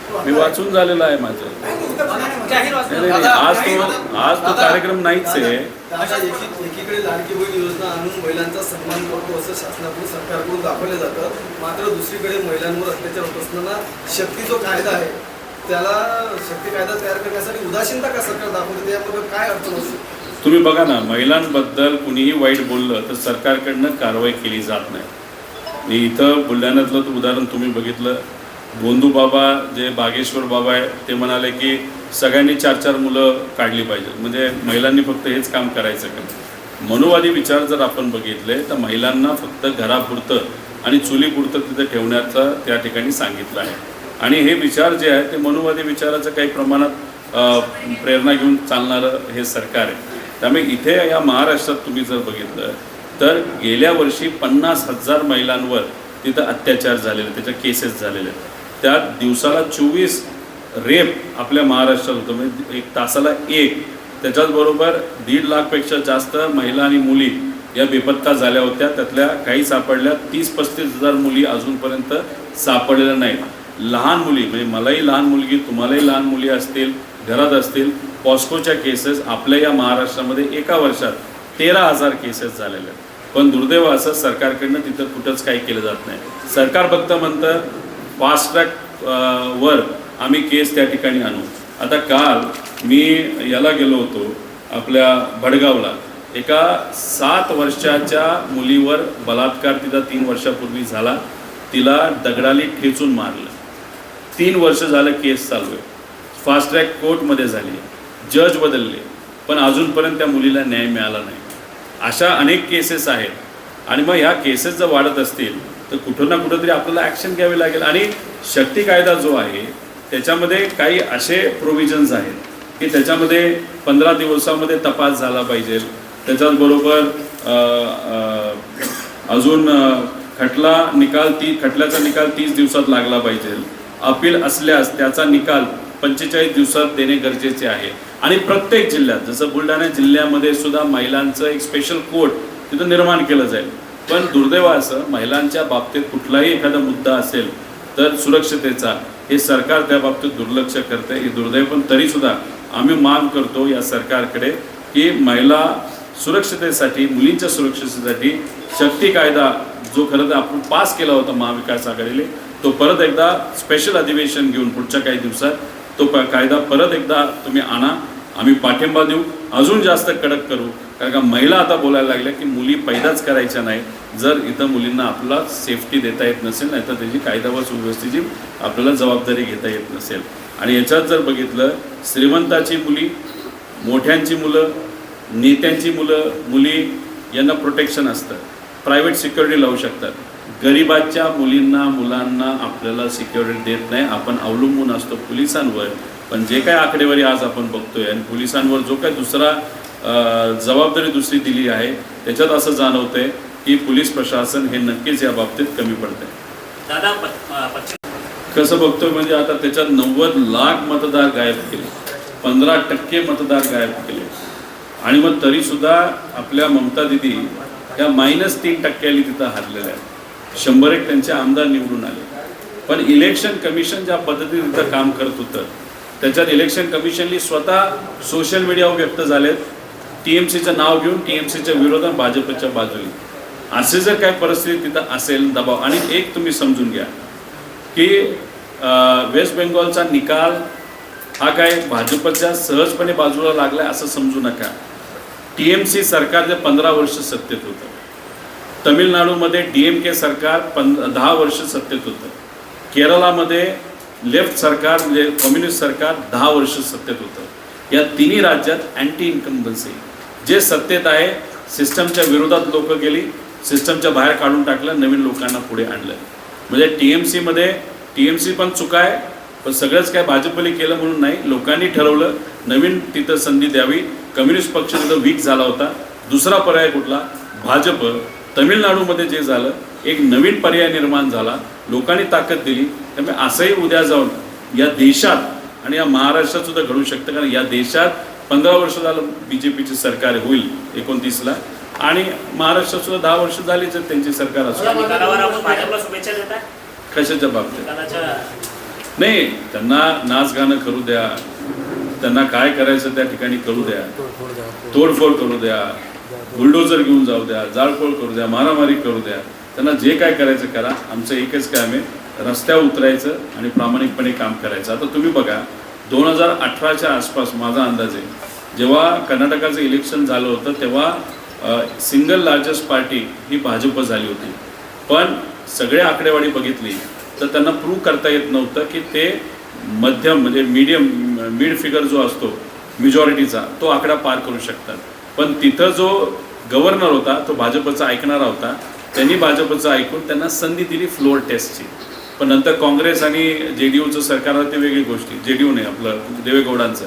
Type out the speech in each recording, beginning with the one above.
मी वाचून झालेलं आहे माझं. आज तो कार्यक्रम नाहीच आहे. एकीकडे लाडकी बहीण योजना आणून महिलांचा सन्मान करतो असं शासनाकडून सरकारकडून दाखवलं जातं, मात्र दुसरीकडे महिलांवर अत्याचार होत असताना शक्ती जो कायदा आहे त्याला शक्ती कायदा तयार करण्यासाठी उदासीनता का सरकार दाखवते, यामध्ये काय अडचण असते? तुम्ही बघा ना, महिलांबद्दल कुणीही वाईट बोललं तर सरकारकडनं कारवाई केली जात नाही. मी इथं बुलढाण्यातलं उदाहरण तुम्ही बघितलं. गोंदू बाबा जे बागेश्वर बाबा आहे ते म्हणाले की सगळ्यांनी 4-4 मुलं काढली पाहिजे, म्हणजे महिलांनी फक्त हेच काम करायचं का? मनुवादी विचार जर आपण बघितले तर महिलांना फक्त घरापुरतं आणि चुलीपुरतं तिथं ठेवण्याचं त्या ठिकाणी सांगितलं आहे. आणि हे विचार जे आहे ते मनुवादी विचाराचं काही प्रमाणात प्रेरणा घेऊन चालणारं हे सरकार आहे. त्यामुळे इथे या महाराष्ट्रात तुम्ही जर बघितलं तर गेल्या वर्षी 50,000 महिलांवर तिथं अत्याचार झालेले, त्याच्या केसेस झालेले. त्या दिवसाला 24 रेप आपल्या महाराष्ट्रात होतं, म्हणजे एक तासाला 1. त्याच्याचबरोबर 1.5 लाखपेक्षा जास्त महिला आणि मुली या बेपत्ता झाल्या होत्या. त्यातल्या काही सापडल्या, 30-35 हजार मुली अजूनपर्यंत सापडलेल्या नाहीत. लहान मुली, म्हणजे मलाही लहान मुलगी, तुम्हालाही लहान मुली असतील, घरात असतील. पॉस्कोच्या केसेस आपल्या या महाराष्ट्रामध्ये एका वर्षात 13,000 केसेस झालेल्या आहेत. पण दुर्दैव असं सरकारकडनं तिथं कुठंच काही केलं जात नाही. सरकार फक्त म्हणतं फास्ट ट्रॅक वर आम्ही केस त्या ठिकाणी आणू. आता काल मी याला गेलो होतो आपल्या भडगावला. एका 7 वर्षाच्या मुलीवर बलात्कार तिथं 3 वर्षापूर्वी झाला. तिला दगडाली ठेचून मारलं. 3 वर्ष झालं केस चालू आहे. फास्ट ट्रॅक कोर्टमध्ये झाली, जज बदलले, पण अजूनपर्यंत त्या मुलीला न्याय मिळाला नाही. अशा अनेक केसेस आहेत. आणि मग ह्या केसेस जर वाढत असतील तर कुठं ना कुठंतरी आपल्याला ॲक्शन घ्यावी लागेल. आणि शक्ती कायदा जो आहे त्याच्यामध्ये काही असे प्रोव्हिजन्स आहेत की त्याच्यामध्ये 15 दिवसामध्ये तपास झाला पाहिजे. त्याच्याचबरोबर अजून खटल्याचा निकाल 30 दिवसात लागला पाहिजे. अपील असल्यास त्याचा निकाल 45 दिवसात देणे गरजेचे आहे. आणि प्रत्येक जिल्ह्यात, जसं बुलढाणा जिल्ह्यामध्ये सुद्धा महिलांचं एक स्पेशल कोर्ट तिथं निर्माण केलं जाईल. पण दुर्दैव असं महिलांच्या बाबतीत कुठलाही एखादा मुद्दा असेल तर सुरक्षतेचा, हे सरकार त्या बाबतीत दुर्लक्ष करते. हे दुर्दैव. पण तरीसुद्धा आम्ही माग करतो या सरकारकडे की महिला सुरक्षतेसाठी, मुलींच्या सुरक्षतेसाठी शक्ती कायदा जो खरं तर आपण पास केला होता महाविकास आघाडीने, तो परत एकदा स्पेशल अधिवेशन घेऊन पुढच्या काही दिवसात तो कायदा परत एकदा तुम्ही आणा. आम्ही पाठिंबा देऊ, अजून जास्त कडक करू. कारण का महिला आता बोलायला लागल्या की मुली पैदाच करायच्या नाही. जर इथं मुलींना आपला सेफ्टी देता येत नसेल, नाही तर त्याची कायदा व सुव्यवस्थेची आपल्याला जबाबदारी घेता येत नसेल. आणि याच्यात जर बघितलं, श्रीमंताची मुली, मोठ्यांची मुलं, नेत्यांची मुली यांना प्रोटेक्शन असतं, प्रायव्हेट सिक्युरिटी लावू शकतात. गरिबाच्या मुलांना आपल्याला सिक्युरिटी देत नाही. आपण अवलंबून असतो पोलिसांवर. पण जे काय आकडेवारी आज आपण बघतोय आणि पोलिसांवर जो काय जबाबदारी दुसरी दिली आहे, त्याच्यात असं जाणवतंय की पोलीस प्रशासन हे नक्कीच या बाबतीत कमी पडतंय. कसं बघतोय म्हणजे आता त्याच्यात 90 लाख मतदार गायब केले, 15% मतदार गायब केले. आणि मग तरीसुद्धा आपल्या ममता दिदी या -3% तिथं हरलेल्या आहेत. 100 त्यांचे आमदार निवडून आले. पण इलेक्शन कमिशन ज्या पद्धतीने तिथं काम करत होतं, त्याच्यात इलेक्शन कमिशनली स्वतः सोशल मीडियावर व्यक्त झालेत TMCचं नाव घेऊन, TMCच्या विरोधात भाजपच्या बाजूने. असे जर काय परिस्थिती तिथं असेल, दबाव. आणि एक तुम्ही समजून घ्या की वेस्ट बेंगॉलचा निकाल हा काय भाजपच्या सहजपणे बाजूला लागला असं समजू नका. TMC सरकार जे 15 वर्ष सत्तेत होतं, तमिळनाडूमध्ये DMK सरकार 10 वर्ष सत्तेत होतं, केरळामध्ये लेफ्ट सरकार म्हणजे कम्युनिस्ट सरकार 10 वर्ष सत्तेत होतं. या तिन्ही राज्यात अँटी इन्कम्बन्सी जे सत्तेत आहे, सिस्टमच्या विरोधात लोक गेली, सिस्टमच्या बाहेर काढून टाकलं, नवीन लोकांना पुढे आणलं. म्हणजे TMC पण चुका आहे, पण सगळंच काय भाजपने केलं म्हणून नाही. लोकांनी ठरवलं नवीन तिथं संधी द्यावी. कम्युनिस्ट पक्ष तिथं वीक झाला होता. दुसरा पर्याय कुठला? भाजप. तमिळनाडूमध्ये जे झालं, एक नवीन पर्याय निर्माण झाला, लोकांनी ताकद दिली. त्यामुळे असंही उद्या जाऊन या देशात आणि या महाराष्ट्रात सुद्धा घडू शकतं. कारण या देशात 15 वर्ष झालं BJPची सरकार होईल 29ला, आणि महाराष्ट्रात सुद्धा 10 वर्ष झालीच त्यांची सरकार असेल. कशाच्या बाबतीत? नाही, त्यांना नाच गाणं करू द्या, त्यांना काय करायचं त्या ठिकाणी करू द्या, तोडफोड करू द्या, बुलडोजर घेऊन जाऊ द्या, जाळपोळ करू द्या, मारामारी करू द्या, त्यांना जे काय करायचं करा. आमचं एकच काम आहे, रस्त्यावर उतरायचं आणि प्रामाणिकपणे काम करायचं. आता तुम्ही बघा, 2018च्या आसपास माझा अंदाज आहे, जेव्हा कर्नाटकाचं इलेक्शन झालं होतं तेव्हा सिंगल लार्जेस्ट पार्टी ही भाजप झाली होती. पण सगळे आकडेवारी बघितली तर त्यांना प्रूव्ह करता येत नव्हतं की ते मध्यम म्हणजे मिड फिगर जो असतो मेजॉरिटीचा तो आकडा पार करू शकतात. पण तिथं जो गव्हर्नर होता तो भाजपचा ऐकणारा होता. त्यांनी भाजपचं ऐकून त्यांना संधी दिली फ्लोअर टेस्टची. पण नंतर काँग्रेस आणि JDUचं सरकार ते वेगळी गोष्टी, JDU नाही आपलं देवेगौडांचं.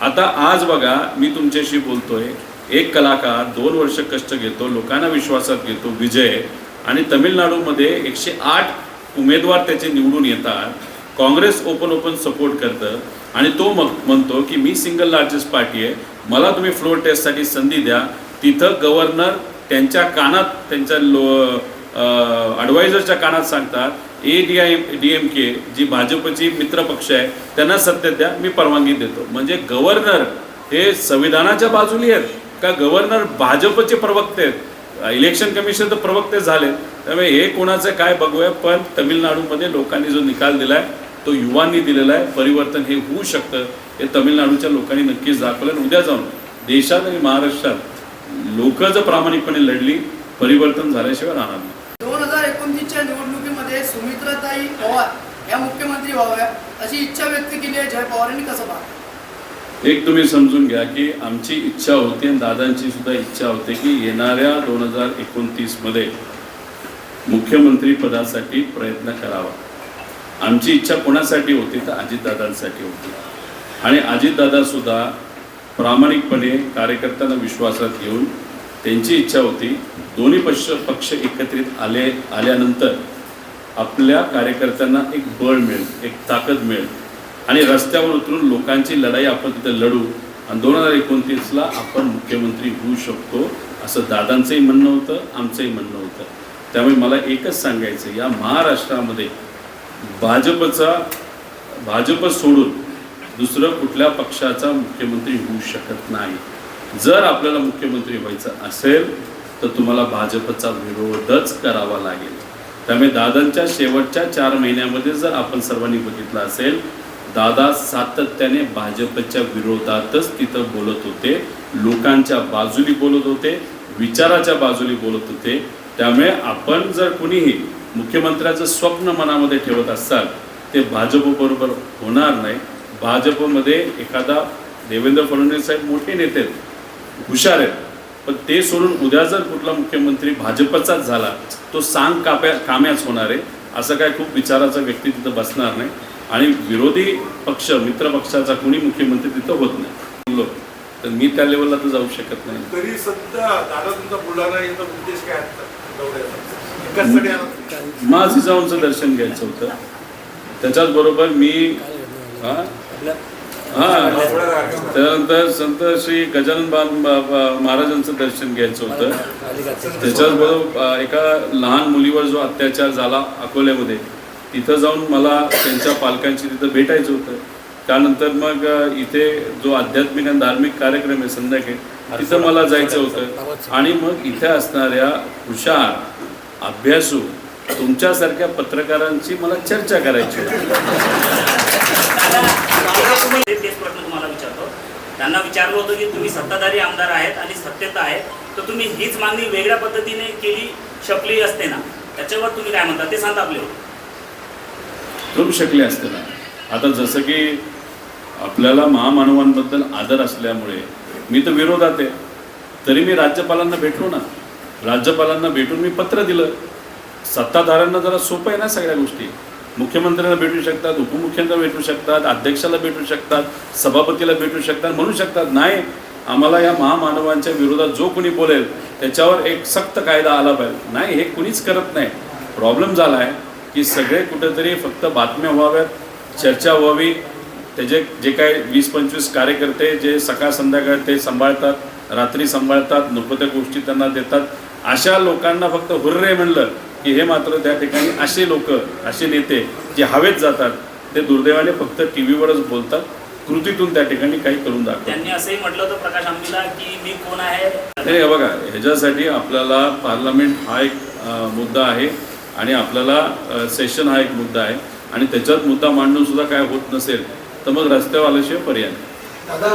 आता आज बघा, मी तुमच्याशी बोलतोय, एक कलाकार 2 वर्ष कष्ट घेतो, लोकांना विश्वासात घेतो, विजय, आणि तमिळनाडूमध्ये 108 उमेदवार त्याचे निवडून येतात. काँग्रेस ओपन सपोर्ट करतं आणि तो मग म्हणतो की मी सिंगल लार्जेस्ट पार्टी आहे, मला तुम्ही फ्लोअर टेस्टसाठी संधी द्या. तिथं गव्हर्नर त्यांच्या कानात, त्यांच्या ॲडवायझरच्या कानात सांगतात, ADMK जी भाजपची मित्रपक्ष आहे त्यांना सत्य द्या, मी परवानगी देतो. म्हणजे गव्हर्नर हे संविधानाच्या बाजूली आहेत का गव्हर्नर भाजपचे प्रवक्ते आहेत? इलेक्शन कमिशन तर प्रवक्ते झाले. त्यामुळे हे कोणाचं काय बघूया. पण तमिळनाडूमध्ये लोकांनी जो निकाल दिला आहे तो युवांनी दिलेला आहे. परिवर्तन हे होऊ शकतं हे तमिळनाडूच्या लोकांनी नक्कीच दाखवलं. आणि उद्या जाऊन देशात आणि महाराष्ट्रात लोक जर प्रामाणिकपणे लढली, परिवर्तन झाल्याशिवाय राहणार नाही. 2029च्या निवडणुकीमध्ये सुमित्राताई पवार या मुख्यमंत्री व्हाव्या अशी इच्छा व्यक्त केली आहे. जय पवारांनी कसं पाहता? एक तुम्ही समजून घ्या की आमची इच्छा होती आणि दादांची सुद्धा इच्छा होती की येणाऱ्या 2029मध्ये मुख्यमंत्री पदासाठी प्रयत्न करावा. आमची इच्छा कोणासाठी होती तर अजितदादांसाठी होती. आणि अजितदादा सुद्धा प्रामाणिकपणे कार्यकर्त्यांना विश्वासात घेऊन त्यांची इच्छा होती दोन्ही पक्ष एकत्रित आल्यानंतर आपल्या कार्यकर्त्यांना एक बळ मिळेल, एक ताकद मिळेल आणि रस्त्यावर उतरून लोकांची लढाई आपण तिथे लढू आणि 2029ला आपण मुख्यमंत्री होऊ शकतो असं दादांचंही म्हणणं होतं, आमचंही म्हणणं होतं. त्यामुळे मला एकच सांगायचं, या महाराष्ट्रामध्ये भाजप सोडून दुसरं कुठल्या पक्षाचा मुख्यमंत्री होऊ शकत नाही. जर आपल्याला मुख्यमंत्री व्हायचं असेल तर तुम्हाला भाजपचा विरोधच करावा लागेल. त्यामुळे दादांच्या शेवटच्या 4 महिन्यामध्ये जर आपण सर्वांनी बघितलं असेल, दादा सातत्याने भाजपच्या विरोधातच तिथं बोलत होते, लोकांच्या बाजूनी बोलत होते, विचाराच्या बाजूनी बोलत होते. त्यामुळे आपण जर कुणीही मुख्यमंत्र्याचं स्वप्न मनामध्ये ठेवत असाल ते भाजपबरोबर होणार नाही. भाजपमध्ये एखादा देवेंद्र फडणवीस साहेब मोठे नेते आहेत, हुशार आहेत, पण ते सोडून उद्या जर कुठला मुख्यमंत्री भाजपचाच झाला तो काम्याच होणार आहे. असं काय खूप विचाराचा व्यक्ती तिथं बसणार नाही आणि विरोधी पक्ष मित्र पक्षाचा कुणी मुख्यमंत्री तिथं होत नाही. तर मी त्या लेवलला तर जाऊ शकत नाही. तरी सध्या दादा तुमचा बुलढाणा येण्याचा उद्देश काय आहे? माझं जिजाऊंचं दर्शन घ्यायचं होतं, त्याच्याच बरोबर मी त्यानंतर संत श्री गजानन महाराजांचं दर्शन घ्यायचं होतं. त्याच्याचबरोबर एका लहान मुलीवर जो अत्याचार झाला अकोल्यामध्ये तिथं जाऊन मला त्यांच्या पालकांची तिथं भेटायचं होतं. त्यानंतर मग इथे जो आध्यात्मिक आणि धार्मिक कार्यक्रम आहे संध्याकाळी तिथं मला जायचं होतं. आणि मग इथे असणाऱ्या हुशार अभ्यासू तुमच्यासारख्या पत्रकारांची मला चर्चा करायची होती. तेच प्रश्न तुम्हाला विचारतो. त्यांना विचारलं होतं की तुम्ही सत्ताधारी आमदार आहेत आणि सत्तेत आहेत, तर तुम्ही हीच मागणी वेगळ्या पद्धतीने केली शकली असते ना, त्याच्यावर तुम्ही काय म्हणता ते सांगा. आपले करू शकले असते ना. आता जसं की आपल्याला महामानवांबद्दल आदर असल्यामुळे मी तर विरोधात आहे, तरी मी राज्यपालांना भेटलो ना. राज्यपालांना भेटून मी पत्र दिलं. सत्ताधाऱ्यांना जरा सोपं आहे ना सगळ्या गोष्टी. मुख्यमंत्र्यांना भेटू शकतात, उपमुख्यमंत्र्यांना भेटू शकतात, अध्यक्षाला भेटू शकतात, सभापतीला भेटू शकतात, म्हणू शकतात नाही आम्हाला या महामानवांच्या विरोधात जो कोणी बोलेल त्याच्यावर एक सक्त कायदा आला पाहिजे. नाही, हे कुणीच करत नाही. प्रॉब्लेम झाला आहे की सगळे कुठेतरी फक्त बातम्या व्हाव्यात, चर्चा व्हावी. त्याचे जे काय 20-25 कार्यकर्ते जे सकाळ संध्याकाळ ते सांभाळतात, रात्री सांभाळतात, नको त्या गोष्टी त्यांना देतात, अशा लोकांना फक्त हुर्रे म्हणलं की हे मात्र त्या ठिकाणी असे लोक, असे नेते जे हवेत जातात ते दुर्दैवाने फक्त टी व्हीवरच बोलतात, कृतीतून त्या ठिकाणी काही करून दाखवतात. त्यांनी असंही म्हटलं होतं प्रकाश आंबेला की मी कोण आहे. नाही बघा, ह्याच्यासाठी आपल्याला पार्लमेंट हा एक मुद्दा आहे आणि आपल्याला सेशन हा एक मुद्दा आहे आणि त्याच्यात मुद्दा मांडून सुद्धा काय होत नसेल तर मग रस्त्यावर आल्याशिवाय पर्याय नाही. दादा